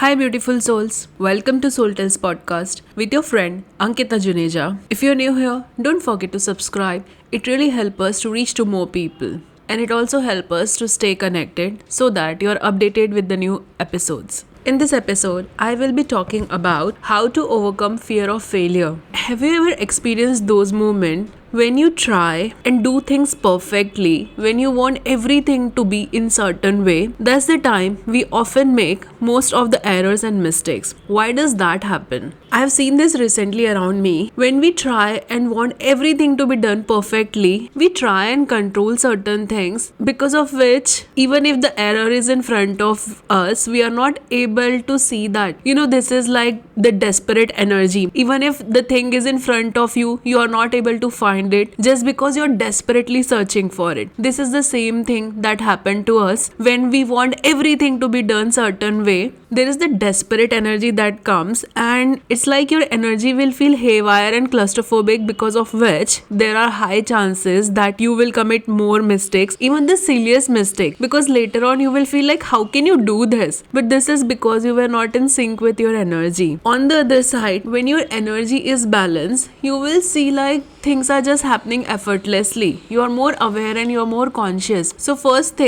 Hi, beautiful souls. Welcome to Soul Tales podcast with your friend Ankita Juneja. If you're new here, don't forget to subscribe. It really helps us to reach to more people. And it also helps us to stay connected so that you're updated with the new episodes. In this episode, I will be talking about how to overcome fear of failure. Have you ever experienced those moments when you try and do things perfectly, when you want everything to be in certain way? That's the time we often make most of the errors and mistakes. Why does that happen? I have seen this recently around me. When we try and want everything to be done perfectly, we try and control certain things, because of which, even if the error is in front of us, we are not able to see that. This is like the desperate energy. Even if the thing is in front of you, you are not able to find it just because you're desperately searching for it. This is the same thing that happened to us when we want everything to be done certain way. There is the desperate energy that comes, and it's like your energy will feel haywire and claustrophobic, because of which there are high chances that you will commit more mistakes, even the silliest mistake, because later on you will feel like, how can you do this? But this is because you were not in sync with your energy. On the other side, when your energy is balanced, you will see like things are just happening effortlessly. You are more aware and you are more conscious. So first,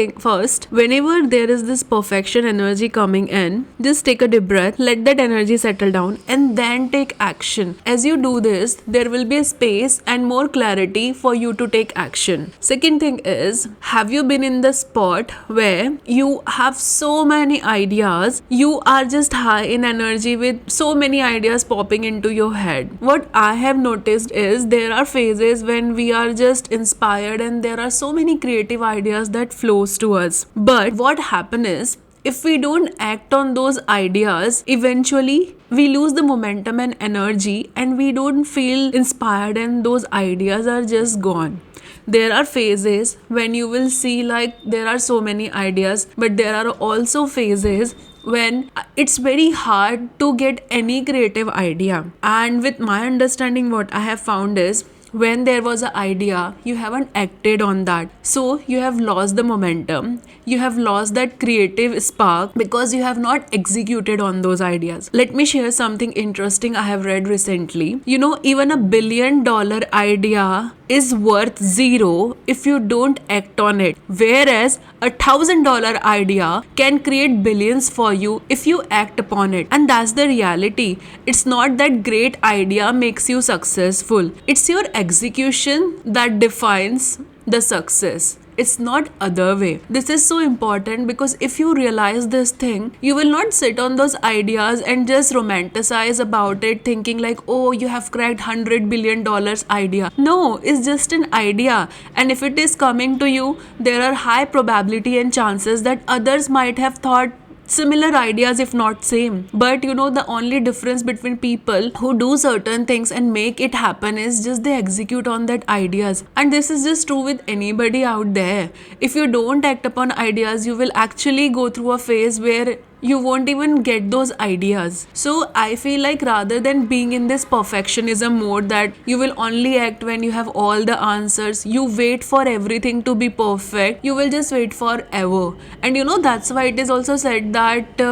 whenever there is this perfection energy coming in, just take a deep breath, let that energy settle down, and then take action. As you do this, there will be a space and more clarity for you to take action. Second thing is, have you been in the spot where you have so many ideas, you are just high in energy with so many ideas popping into your head? What I have noticed is there are phases when we are just inspired and there are so many creative ideas that flows to us. But what happens is, if we don't act on those ideas, eventually we lose the momentum and energy, and we don't feel inspired, and those ideas are just gone. There are phases when you will see like there are so many ideas, but there are also phases when it's very hard to get any creative idea. And with my understanding, what I have found is, when there was an idea, you haven't acted on that, so you have lost the momentum, you have lost that creative spark, because you have not executed on those ideas. Let me share something interesting I have read recently. Even $1 billion idea is worth zero if you don't act on it, whereas $1,000 idea can create billions for you if you act upon it. And that's the reality. It's not that great idea makes you successful, it's your execution that defines the success. It's not other way. This is so important, because if you realize this thing, you will not sit on those ideas and just romanticize about it, thinking like, oh, you have cracked $100 billion idea. No, it's just an idea. And if it is coming to you, there are high probability and chances that others might have thought similar ideas, if not same. But the only difference between people who do certain things and make it happen is just they execute on that ideas. And this is just true with anybody out there. If you don't act upon ideas, you will actually go through a phase where you won't even get those ideas. So I feel like, rather than being in this perfectionism mode that you will only act when you have all the answers, you wait for everything to be perfect, you will just wait forever. And that's why it is also said that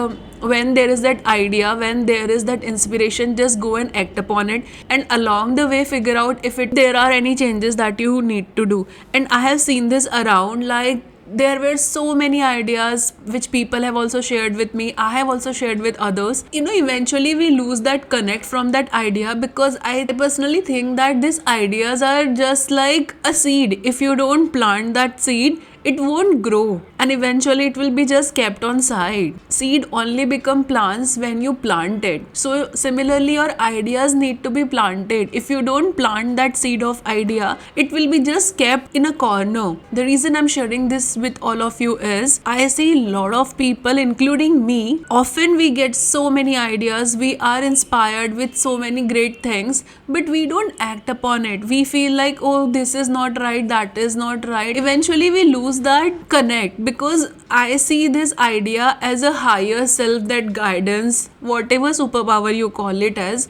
when there is that idea, when there is that inspiration, just go and act upon it, and along the way figure out if there are any changes that you need to do. And I have seen this around, like there were so many ideas which people have also shared with me, I have also shared with others. Eventually we lose that connect from that idea, because I personally think that these ideas are just like a seed. If you don't plant that seed, it won't grow, and eventually it will be just kept on side. Seed only become plants when you plant it. So similarly, your ideas need to be planted. If you don't plant that seed of idea, it will be just kept in a corner. The reason I'm sharing this with all of you is, I see a lot of people, including me, often we get so many ideas, we are inspired with so many great things, but we don't act upon it. We feel like, oh, this is not right, that is not right. Eventually we lose use that connect, because I see this idea as a higher self, that guidance, whatever superpower you call it as.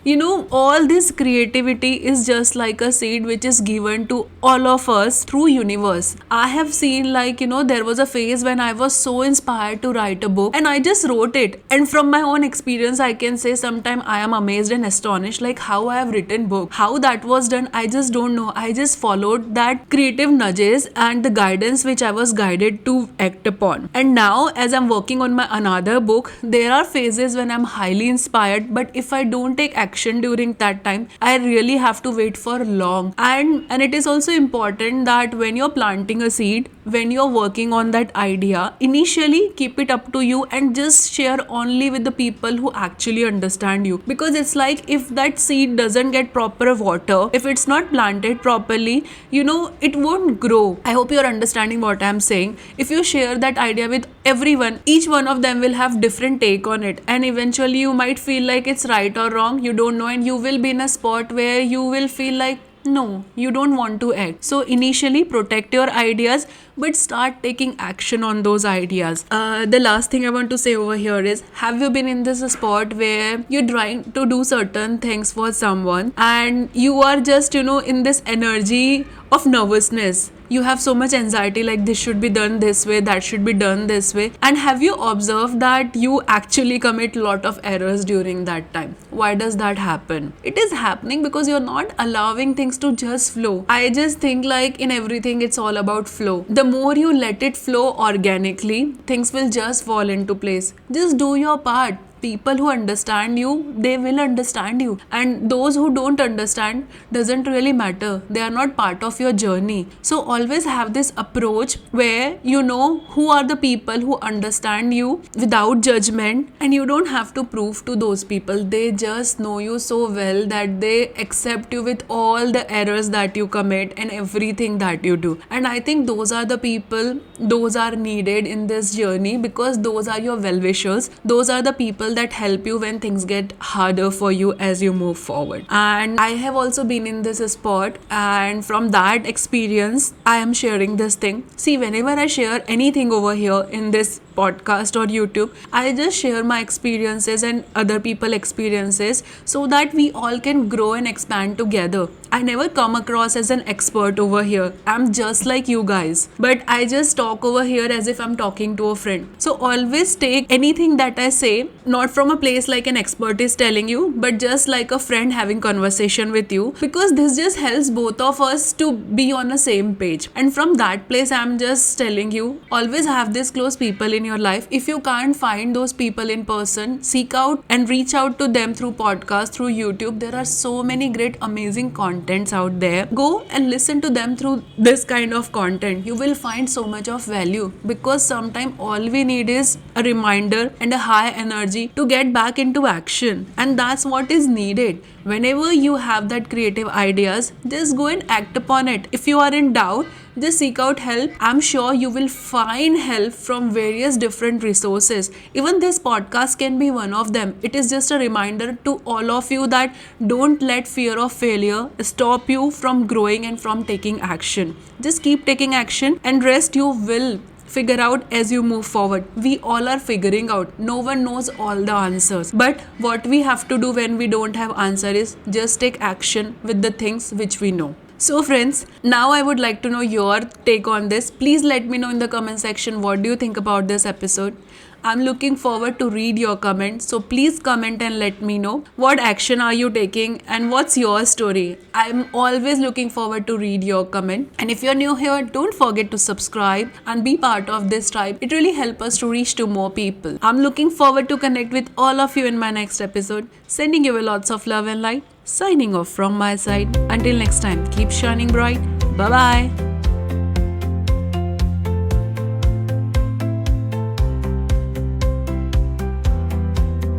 All this creativity is just like a seed which is given to all of us through universe. I have seen, like, there was a phase when I was so inspired to write a book and I just wrote it. And from my own experience, I can say sometimes I am amazed and astonished, like how I have written book. How that was done, I just don't know. I just followed that creative nudges and the guidance which I was guided to act upon. And now as I'm working on my another book, there are phases when I'm highly inspired, but if I don't take action during that time, I really have to wait for long. And it is also important that when you're planting a seed, when you're working on that idea, initially keep it up to you and just share only with the people who actually understand you. Because it's like, if that seed doesn't get proper water, if it's not planted properly, it won't grow. I hope you're understanding what I'm saying. If you share that idea with everyone, each one of them will have different take on it, and eventually you might feel like it's right or wrong, you don't know, and you will be in a spot where you will feel like no, you don't want to act. So initially protect your ideas, but start taking action on those ideas. The last thing I want to say over here is, have you been in this spot where you're trying to do certain things for someone and you are just, in this energy of nervousness? You have so much anxiety, like this should be done this way, that should be done this way. And have you observed that you actually commit a lot of errors during that time? Why does that happen? It is happening because you're not allowing things to just flow. I just think, like, in everything, it's all about flow. The more you let it flow organically, things will just fall into place. Just do your part. People who understand you, they will understand you, and those who don't understand doesn't really matter. They are not part of your journey. So always have this approach where you know who are the people who understand you without judgment, and you don't have to prove to those people. They just know you so well that they accept you with all the errors that you commit and everything that you do. And I think those are the people, those are needed in this journey, because those are your well-wishers. Those are the people that help you when things get harder for you as you move forward. And I have also been in this spot, and from that experience I am sharing this thing. See, whenever I share anything over here in this podcast or YouTube, I just share my experiences and other people's experiences so that we all can grow and expand together. I never come across as an expert over here. I'm just like you guys, but I just talk over here as if I'm talking to a friend. So always take anything that I say not from a place like an expert is telling you, but just like a friend having conversation with you, because this just helps both of us to be on the same page. And from that place, I'm just telling you, always have these close people in your life. If you can't find those people in person, seek out and reach out to them through podcast, through YouTube. There are so many great amazing contents out there. Go and listen to them through this kind of content. You will find so much of value, because sometimes all we need is a reminder and a high energy to get back into action, and that's what is needed. Whenever you have that creative ideas, just go and act upon it. If you are in doubt, just seek out help. I'm sure you will find help from various different resources. Even this podcast can be one of them. It is just a reminder to all of you that don't let fear of failure stop you from growing and from taking action. Just keep taking action, and rest you will figure out as you move forward. We all are figuring out. No one knows all the answers. But what we have to do when we don't have answer is just take action with the things which we know. So friends, now I would like to know your take on this. Please let me know in the comment section, what do you think about this episode? I'm looking forward to read your comments. So please comment and let me know what action are you taking and what's your story. I'm always looking forward to read your comment. And if you're new here, don't forget to subscribe and be part of this tribe. It really helps us to reach to more people. I'm looking forward to connect with all of you in my next episode. Sending you lots of love and light. Signing off from my side. Until next time, keep shining bright. Bye-bye.